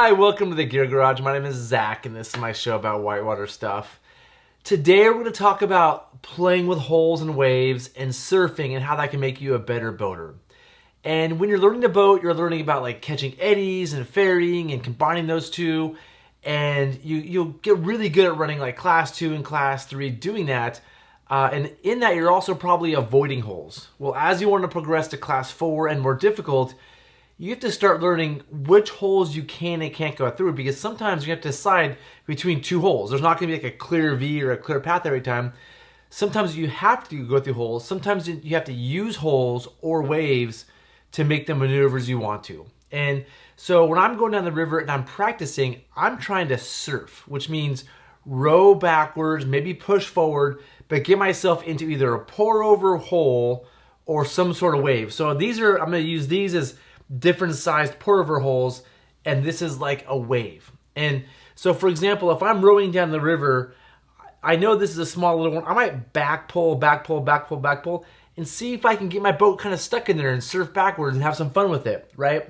Hi, welcome to the Gear Garage. My name is Zach, and this is my show about whitewater stuff. Today we're going to talk about playing with holes and waves and surfing and how that can make you a better boater. And when you're learning to boat, you're learning about like catching eddies and ferrying and combining those two. And you'll get really good at running like class 2 and class 3 doing that. And in that, you're also probably avoiding holes. Well, as you want to progress to class 4 and more difficult, you have to start learning which holes you can and can't go through, because sometimes you have to decide between two holes. There's not going to be like a clear V or a clear path every time. Sometimes you have to go through holes. Sometimes you have to use holes or waves to make the maneuvers you want to. And so when I'm going down the river and I'm practicing, I'm trying to surf, which means row backwards, maybe push forward, but get myself into either a pour over hole or some sort of wave. So I'm going to use these as different sized pour over holes, and this is like a wave. And so for example, if I'm rowing down the river, I know this is a small little one. I might back pull, and see if I can get my boat kind of stuck in there and surf backwards and have some fun with it, right?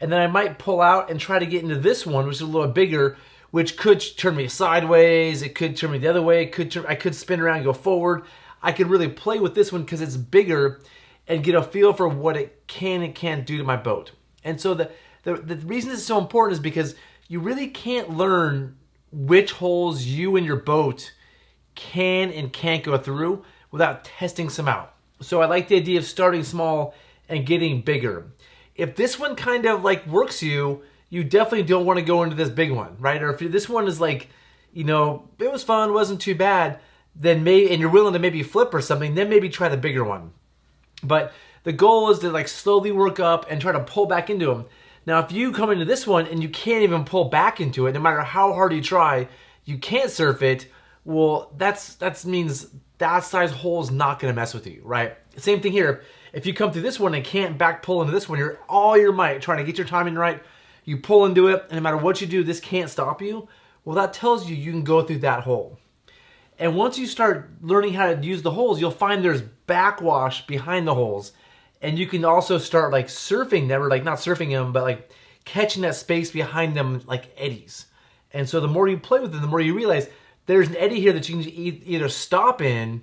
And then I might pull out and try to get into this one, which is a little bigger, which could turn me sideways, it could turn me the other way, I could spin around and go forward. I could really play with this one because it's bigger and get a feel for what it can and can't do to my boat. And so the reason this is so important is because you really can't learn which holes you and your boat can and can't go through without testing some out. So I like the idea of starting small and getting bigger. If this one kind of like works you definitely don't want to go into this big one, right? Or if this one is like, you know, it was fun, wasn't too bad, then and you're willing to maybe flip or something, then maybe try the bigger one. But the goal is to like slowly work up and try to pull back into them. Now, if you come into this one and you can't even pull back into it, no matter how hard you try, you can't surf it, well, that means that size hole is not going to mess with you, right? Same thing here. If you come through this one and can't back pull into this one, you're all your might trying to get your timing right. You pull into it, and no matter what you do, this can't stop you. Well, that tells you can go through that hole. And once you start learning how to use the holes, you'll find there's backwash behind the holes. And you can also start like surfing them, or like not surfing them, but like catching that space behind them like eddies. And so the more you play with them, the more you realize there's an eddy here that you can either stop in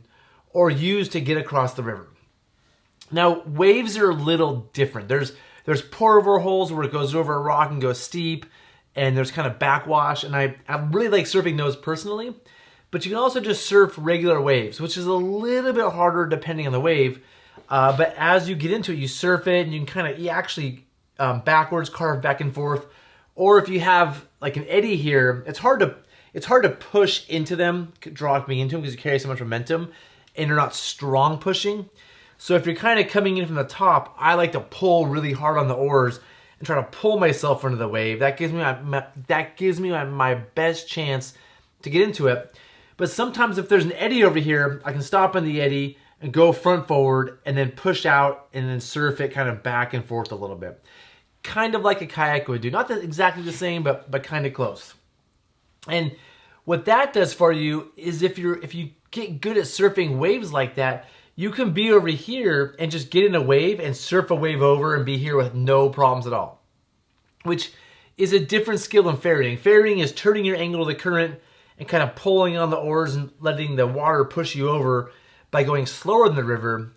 or use to get across the river. Now, waves are a little different. There's pour over holes where it goes over a rock and goes steep, and there's kind of backwash, and I really like surfing those personally. But you can also just surf regular waves, which is a little bit harder depending on the wave. But as you get into it, you surf it, and you can you actually backwards carve back and forth. Or if you have like an eddy here, it's hard to push into them, draw me into them, because you carry so much momentum, and you're not strong pushing. So if you're kind of coming in from the top, I like to pull really hard on the oars and try to pull myself into the wave. That gives me my best chance to get into it. But sometimes if there's an eddy over here, I can stop in the eddy and go front forward and then push out and then surf it kind of back and forth a little bit. Kind of like a kayak would do. Not exactly the same, but kind of close. And what that does for you is if you get good at surfing waves like that, you can be over here and just get in a wave and surf a wave over and be here with no problems at all. Which is a different skill than ferrying. Ferrying is turning your angle of the current and kind of pulling on the oars and letting the water push you over by going slower than the river.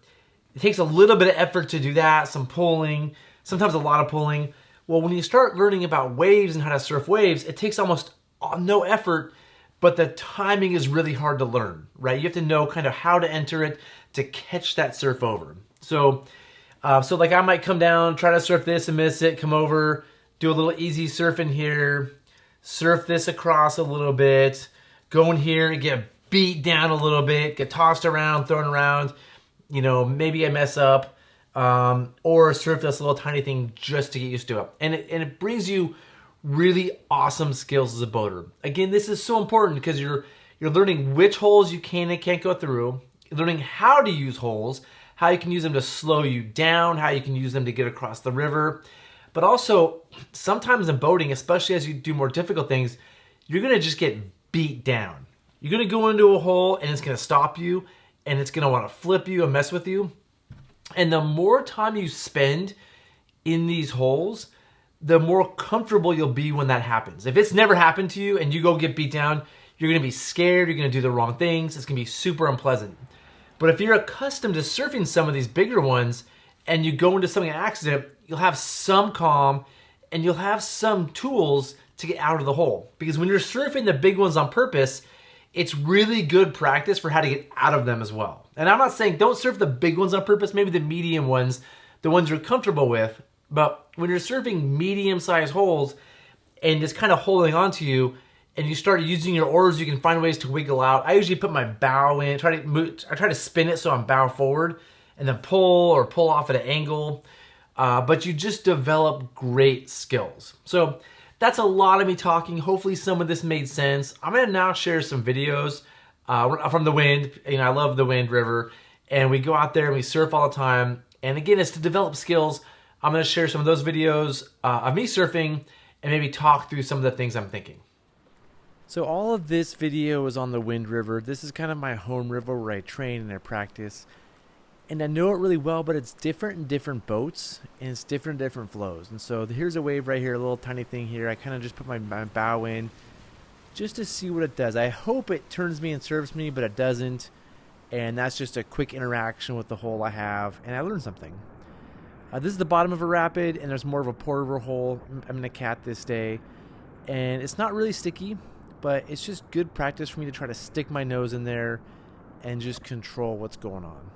It takes a little bit of effort to do that, some pulling, sometimes a lot of pulling. Well, when you start learning about waves and how to surf waves, it takes almost no effort, but the timing is really hard to learn, right? You have to know kind of how to enter it to catch that surf over. So like I might come down, try to surf this and miss it, come over, do a little easy surfing here, surf this across a little bit, go in here and get beat down a little bit, get tossed around, thrown around, you know, maybe I mess up, or surf this little tiny thing just to get used to it. And it brings you really awesome skills as a boater. Again, this is so important because you're learning which holes you can and can't go through, learning how to use holes, how you can use them to slow you down, how you can use them to get across the river. But also, sometimes in boating, especially as you do more difficult things, you're going to just get beat down. You're going to go into a hole and it's going to stop you, and it's going to want to flip you and mess with you. And the more time you spend in these holes, the more comfortable you'll be when that happens. If it's never happened to you and you go get beat down, you're gonna be scared, you're gonna do the wrong things, it's gonna be super unpleasant. But if you're accustomed to surfing some of these bigger ones and you go into something an accident, you'll have some calm and you'll have some tools to get out of the hole. Because when you're surfing the big ones on purpose, it's really good practice for how to get out of them as well. And I'm not saying don't surf the big ones on purpose, maybe the medium ones, the ones you're comfortable with. But when you're surfing medium-sized holes and it's kind of holding onto you, and you start using your oars, you can find ways to wiggle out. I usually put my bow in, I try to spin it so I'm bow forward, and then pull or pull off at an angle. But you just develop great skills. So that's a lot of me talking. Hopefully some of this made sense. I'm gonna now share some videos from the wind. You know, I love the wind river, and we go out there and we surf all the time. And again, it's to develop skills. I'm gonna share some of those videos of me surfing and maybe talk through some of the things I'm thinking. So all of this video is on the Wind River. This is kind of my home river where I train and I practice. And I know it really well, but it's different in different boats and it's different in different flows. And so here's a wave right here, a little tiny thing here. I kind of just put my bow in just to see what it does. I hope it turns me and serves me, but it doesn't. And that's just a quick interaction with the hole I have. And I learned something. This is the bottom of a rapid and there's more of a pour over hole. I'm in a cat this day. And it's not really sticky, but it's just good practice for me to try to stick my nose in there and just control what's going on.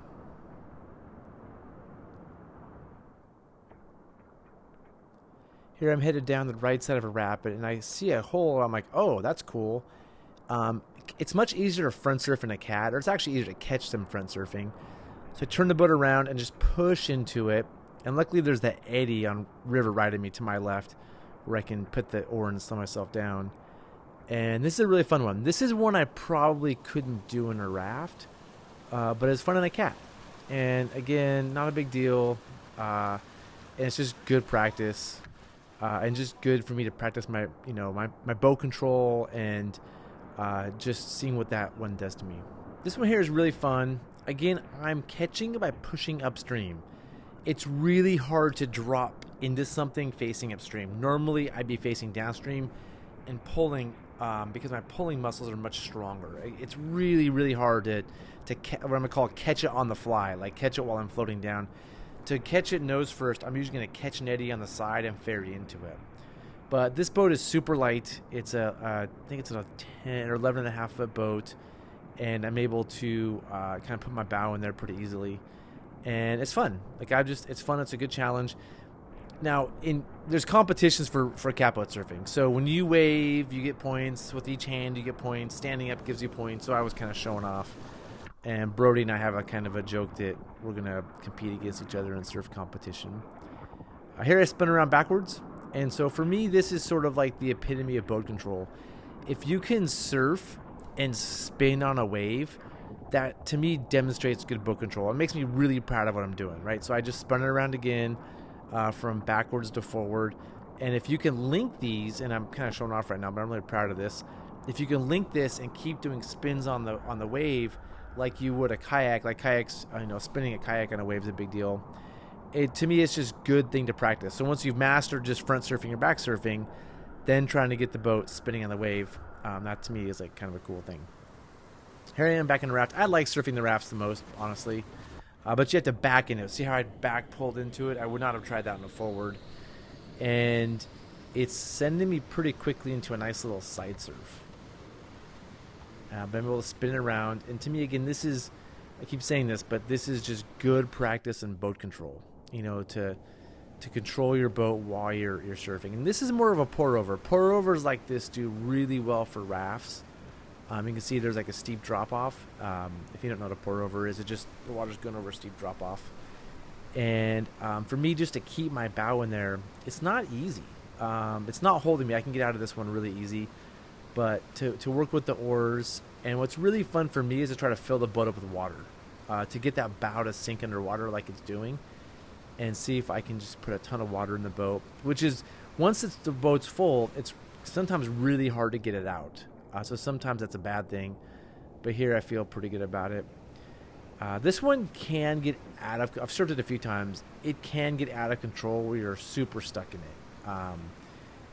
Here I'm headed down the right side of a rapid and I see a hole. I'm like, oh, that's cool. It's much easier to front surf in a cat, or it's actually easier to catch them front surfing. So I turn the boat around and just push into it. And luckily there's that eddy on river right at me to my left where I can put the oar and slow myself down. And this is a really fun one. This is one I probably couldn't do in a raft, but it's fun in a cat. And again, not a big deal. And it's just good practice, and just good for me to practice my, my boat control and just seeing what that one does to me. This one here is really fun. Again, I'm catching by pushing upstream. It's really hard to drop into something facing upstream. Normally, I'd be facing downstream and pulling. Because my pulling muscles are much stronger. It's really, really hard to what I'm gonna call catch it on the fly, like catch it while I'm floating down. To catch it nose first, I'm usually gonna catch an eddy on the side and ferry into it. But this boat is super light. It's I think it's a 10 or 11 and a half foot boat, and I'm able to kind of put my bow in there pretty easily, and it's fun. It's fun. It's a good challenge. Now, there's competitions for catboat surfing. So when you wave, you get points. With each hand, you get points. Standing up gives you points. So I was kind of showing off. And Brody and I have a kind of a joke that we're going to compete against each other in surf competition. Here I spin around backwards. And so for me, this is sort of like the epitome of boat control. If you can surf and spin on a wave, that to me demonstrates good boat control. It makes me really proud of what I'm doing, right? So I just spun it around again. From backwards to forward. And if you can link these, and I'm kind of showing off right now, but I'm really proud of this. If you can link this and keep doing spins on the wave like you would a kayak, like kayaks, spinning a kayak on a wave is a big deal. To me, it's just good thing to practice. So once you've mastered just front surfing or back surfing, then trying to get the boat spinning on the wave, that to me is like kind of a cool thing. Here I am back in the raft. I like surfing the rafts the most, honestly. But you have to back in it. See how I back pulled into it? I would not have tried that in a forward. And it's sending me pretty quickly into a nice little side surf. But I'm able to spin it around. And to me, again, I keep saying this, but this is just good practice in boat control. To control your boat while you're surfing. And this is more of a pour over. Pour overs like this do really well for rafts. You can see there's like a steep drop-off. If you don't know what a pour-over is, the water's going over a steep drop-off. And for me, just to keep my bow in there, it's not easy. It's not holding me. I can get out of this one really easy. But to work with the oars, and what's really fun for me is to try to fill the boat up with water. To get that bow to sink underwater like it's doing. And see if I can just put a ton of water in the boat. Which is, once the boat's full, it's sometimes really hard to get it out. So sometimes that's a bad thing, but here I feel pretty good about it. This one can get I've surfed it a few times. It can get out of control where you're super stuck in it.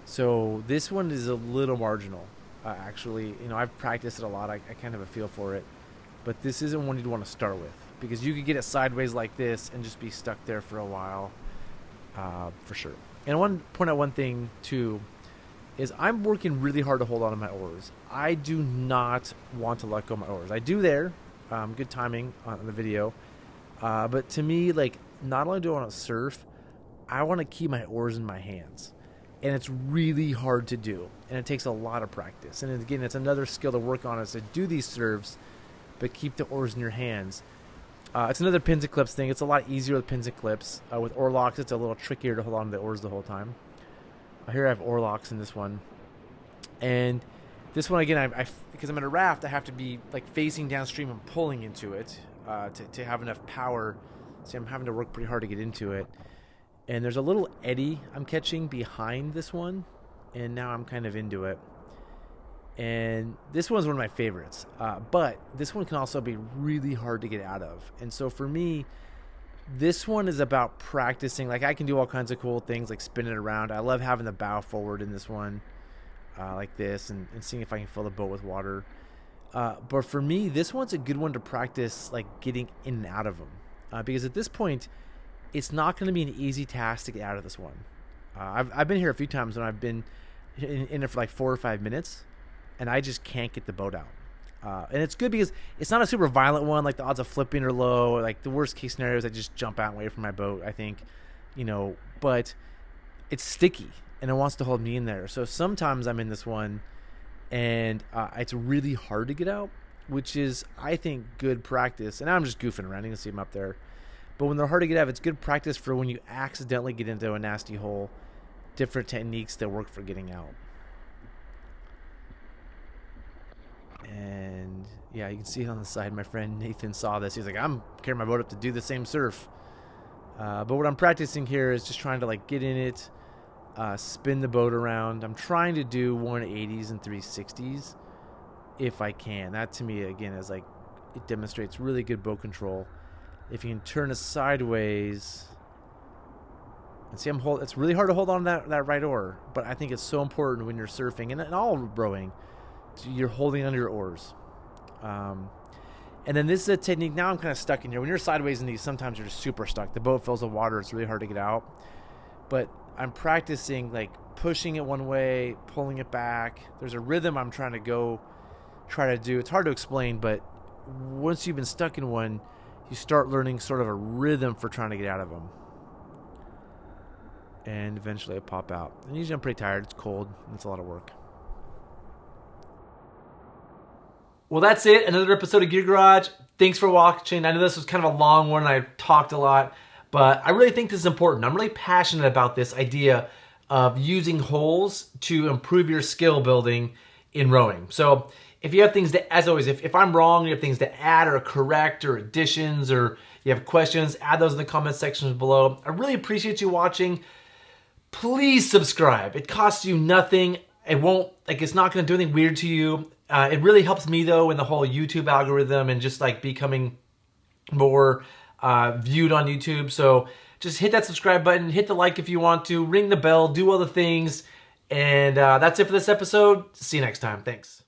So this one is a little marginal. Actually, I've practiced it a lot. I kind of have a feel for it, but this isn't one you'd want to start with because you could get it sideways like this and just be stuck there for a while, for sure. And I want to point out one thing too is I'm working really hard to hold on to my oars. I do not want to let go of my oars. I do there. Good timing on the video. But to me, like, not only do I want to surf, I want to keep my oars in my hands. And it's really hard to do. And it takes a lot of practice. And again, it's another skill to work on is to do these serves, but keep the oars in your hands. It's another pins and clips thing. It's a lot easier with pins and clips. With oar locks, it's a little trickier to hold on to the oars the whole time. Here I have oar locks in this one. And this one, again, because I'm in a raft, I have to be like facing downstream and pulling into it to have enough power. See, I'm having to work pretty hard to get into it. And there's a little eddy I'm catching behind this one. And now I'm kind of into it. And this one's one of my favorites. But this one can also be really hard to get out of. And so for me, this one is about practicing. Like, I can do all kinds of cool things, like spin it around. I love having the bow forward in this one, like this, and seeing if I can fill the boat with water. But for me, this one's a good one to practice, like, getting in and out of them. Because at this point, it's not going to be an easy task to get out of this one. I've been here a few times when I've been in it for like 4 or 5 minutes, and I just can't get the boat out. And it's good because it's not a super violent one. Like, the odds of flipping are low. Like, the worst case scenario is I just jump out and away from my boat, I think. But it's sticky, and it wants to hold me in there. So sometimes I'm in this one, and it's really hard to get out, which is, I think, good practice. And I'm just goofing around. You can see them up there. But when they're hard to get out, it's good practice for when you accidentally get into a nasty hole, different techniques that work for getting out. And yeah, you can see it on the side. My friend Nathan saw this. He's like, I'm carrying my boat up to do the same surf. But what I'm practicing here is just trying to, like, get in it, spin the boat around. I'm trying to do 180s and 360s if I can. That, to me, again, is like, it demonstrates really good boat control. If you can turn it sideways, and see, it's really hard to hold on to that right oar, but I think it's so important when you're surfing and all rowing. You're holding under your oars. And then this is a technique. Now I'm kind of stuck in here. When you're sideways in these, sometimes you're just super stuck. The boat fills with water. It's really hard to get out. But I'm practicing, like, pushing it one way, pulling it back. There's a rhythm I'm trying to try to do. It's hard to explain, but once you've been stuck in one, you start learning sort of a rhythm for trying to get out of them. And eventually I pop out. And usually I'm pretty tired. It's cold. And it's a lot of work. Well, that's it. Another episode of Gear Garage. Thanks for watching. I know this was kind of a long one. I talked a lot, but I really think this is important. I'm really passionate about this idea of using holes to improve your skill building in rowing. So if you have things to, as always, if I'm wrong, you have things to add or correct or additions, or you have questions, add those in the comment sections below. I really appreciate you watching. Please subscribe. It costs you nothing. It won't, like, it's not going to do anything weird to you. It really helps me, though, in the whole YouTube algorithm and just, like, becoming more viewed on YouTube. So just hit that subscribe button, hit the like if you want to, ring the bell, do all the things. And that's it for this episode. See you next time. Thanks.